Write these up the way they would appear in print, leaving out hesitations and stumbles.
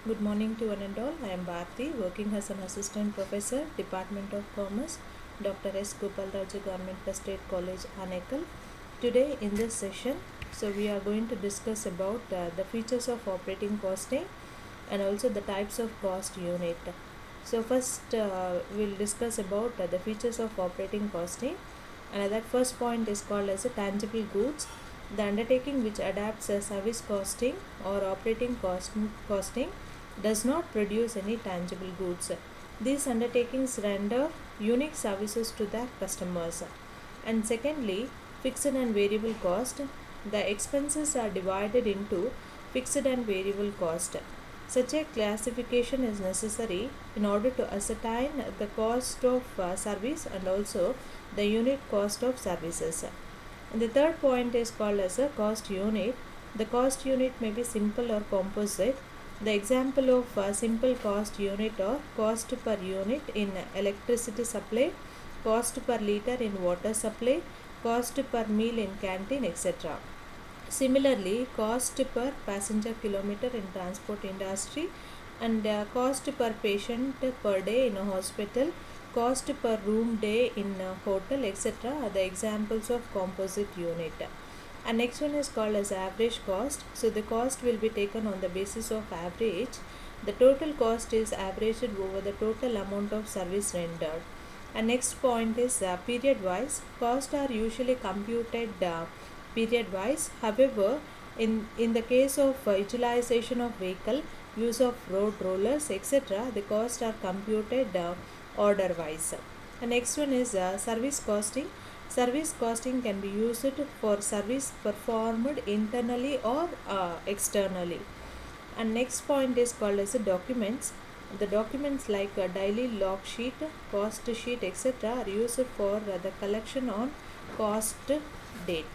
Good morning to one and all. I am Bharti, working as an assistant professor, Department of Commerce, Dr. S. Gopalraju Government State College, Anekal. Today in this session, we are going to discuss about the features of operating costing and also the types of cost unit. So first, we'll discuss about the features of operating costing, and that first point is called as a tangible goods. The undertaking which adapts a service costing or operating costing does not produce any tangible goods. These undertakings render unique services to their customers. And secondly, fixed and variable cost. The expenses are divided into fixed and variable cost. Such a classification is necessary in order to ascertain the cost of service and also the unit cost of services. And the third point is called as a cost unit. The cost unit may be simple or composite. The example of simple cost unit or cost per unit in electricity supply, cost per liter in water supply, cost per meal in canteen, etc. Similarly, cost per passenger kilometer in transport industry and cost per patient per day in a hospital, cost per room day in a hotel, etc. are the examples of composite unit. And next one is called as average cost. So the cost will be taken on the basis of average. The total cost is averaged over the total amount of service rendered. And next point is period wise. Costs are usually computed period wise. However, in the case of utilization of vehicle, use of road rollers, etc., the costs are computed order wise. The next one is service costing. Service costing can be used for service performed internally or externally. And next point is called as documents. The documents like a daily log sheet, cost sheet, etc., are used for the collection on cost date.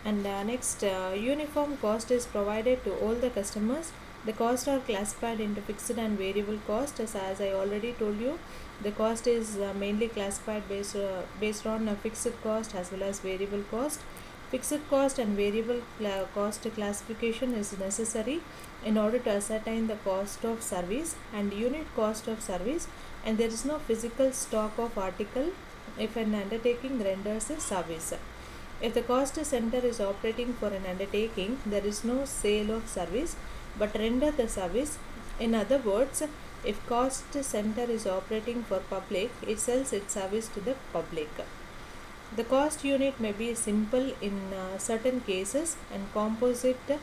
And next, uniform cost is provided to all the customers. The costs are classified into fixed and variable cost. As I already told you, the cost is mainly classified based on a fixed cost as well as variable cost. Fixed cost and variable cost classification is necessary in order to ascertain the cost of service and unit cost of service, and there is no physical stock of article if an undertaking renders a service. If the cost center is operating for an undertaking, there is no sale of service but render the service. In other words, if cost center is operating for public, it sells its service to the public. The cost unit may be simple in certain cases and composite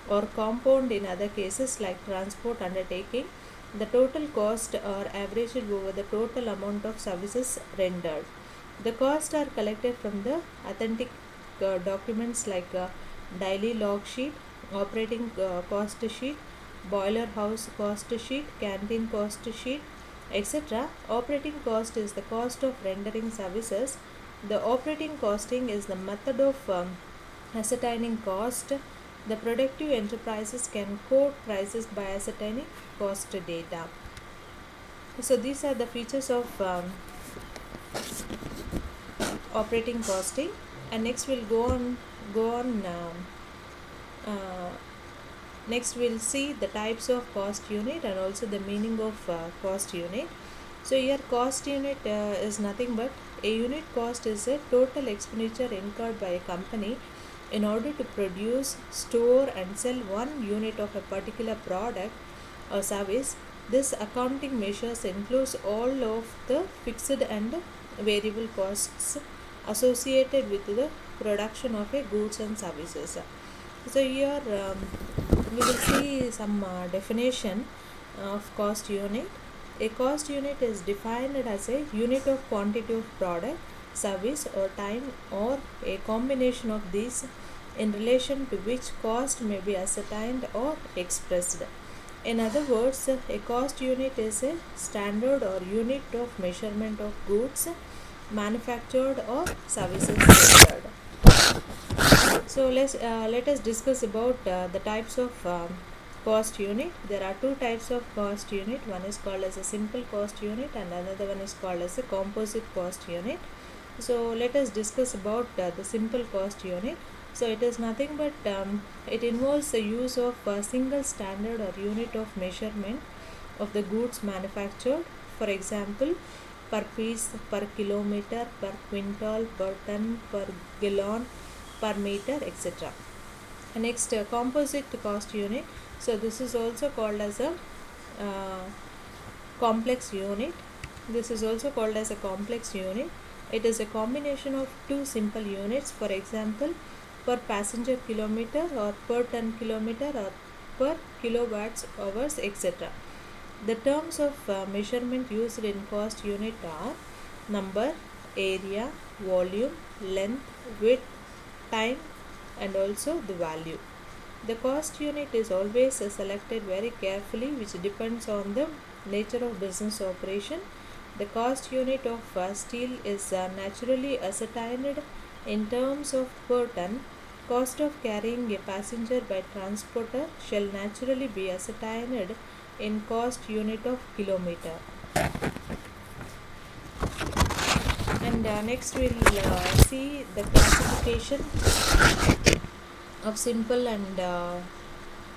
or compound in other cases like transport undertaking. The total cost are averaged over the total amount of services rendered. The costs are collected from the authentic documents like daily log sheet, operating cost sheet, boiler house cost sheet, canteen cost sheet, etc. Operating cost is the cost of rendering services. The operating costing is the method of ascertaining cost. The productive enterprises can quote prices by ascertaining cost data. So these are the features of operating costing, and next we'll go on uh, next we'll see the types of cost unit and also the meaning of cost unit. So here cost unit is nothing but a unit cost is a total expenditure incurred by a company in order to produce, store and sell one unit of a particular product or service. This accounting measures includes all of the fixed and variable costs associated with the production of a goods and services. So here we will see some definition of cost unit. A cost unit is defined as a unit of quantity of product, service or time or a combination of these in relation to which cost may be ascertained or expressed. In other words, a cost unit is a standard or unit of measurement of goods manufactured or services rendered. So let us discuss about the types of cost unit. There are two types of cost unit. One is called as a simple cost unit and another one is called as a composite cost unit. So let us discuss about the simple cost unit. So it is nothing but it involves the use of a single standard or unit of measurement of the goods manufactured. For example, per piece, per kilometer, per quintal, per ton, per gallon, per meter, etc. Next, composite cost unit. So this is also called as a uh, complex unit. This is also called as a complex unit. It is a combination of two simple units, for example, per passenger kilometer or per ton kilometer or per kilowatts hours, etc. The terms of measurement used in cost unit are number, area, volume, length, width, time, and also the value. The cost unit is always selected very carefully, which depends on the nature of business operation. The cost unit of steel is naturally ascertained in terms of per ton. Cost of carrying a passenger by transporter shall naturally be ascertained in cost unit of kilometer. And next we'll see the classification of simple and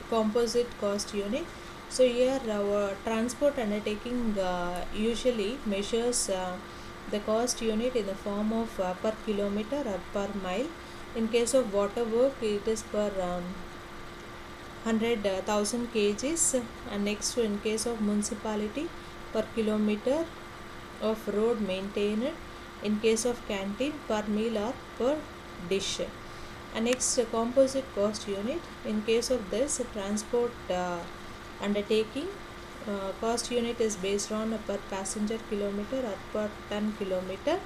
composite cost unit. So here our transport undertaking usually measures the cost unit in the form of per kilometer or per mile. In case of water work, it is per 100,000 kgs, and next in case of municipality, per kilometer of road maintained. In case of canteen, per meal or per dish. And next, composite cost unit. In case of this transport undertaking, cost unit is based on a per passenger kilometer or per ton kilometer.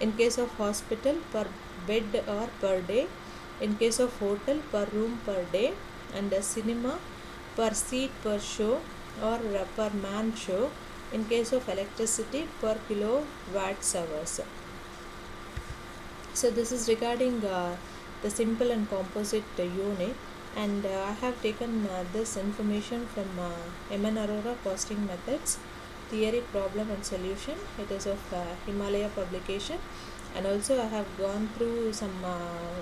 In case of hospital, per bed or per day. In case of hotel, per room per day. And a cinema, per seat per show or per man show. In case of electricity, per kilowatts hours. So this is regarding the simple and composite unit, and I have taken this information from M.N. Arora Costing Methods, Theory, Problem and Solution. It is of Himalaya publication, and also I have gone through some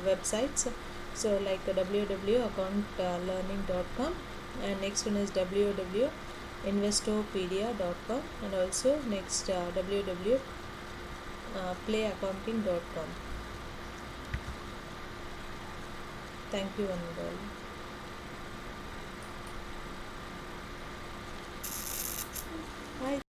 websites, so like www.accountlearning.com, and next one is www.investopedia.com, and also next www.playaccounting.com. Thank you, Anubhav. Hi.